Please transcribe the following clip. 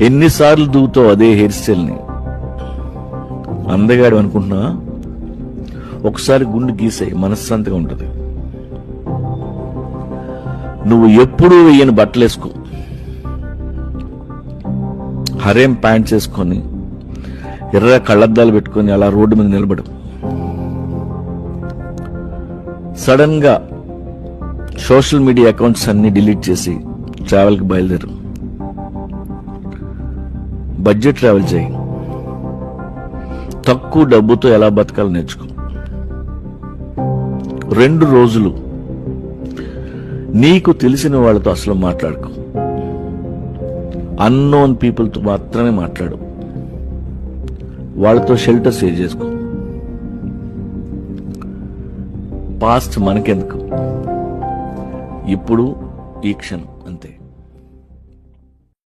ఎన్నిసార్లు దూతావు అదే హెయిర్ స్టైల్ని? అందగాడు అనుకుంటున్నా? ఒకసారి గుండు గీసాయి, మనశ్శాంతిగా ఉంటుంది. నువ్వు ఎప్పుడూ వేయని బట్టలు వేసుకో, హరేం ప్యాంట్స్ వేసుకొని ఎర్ర కళ్ళద్దాలు పెట్టుకొని అలా రోడ్డు మీద నిలబడు. సడన్ గా సోషల్ మీడియా అకౌంట్స్ అన్ని డిలీట్ చేసి ట్రావెల్కి బయలుదేరు. బడ్జెట్ ట్రావెల్ చేయి. తక్కువ డబ్బుతో ఎలా బతకాలో నేర్చుకో. 2 రోజులు నీకు తెలిసిన వాళ్ళతో అసలు మాట్లాడుకో. అన్నోన్ పీపుల్తో మాత్రమే మాట్లాడు. వాళ్ళతో షెల్టర్ షేర్ చేసుకో. పాస్ట్ మనకెందుకు, ఇప్పుడు ఈ క్షణం.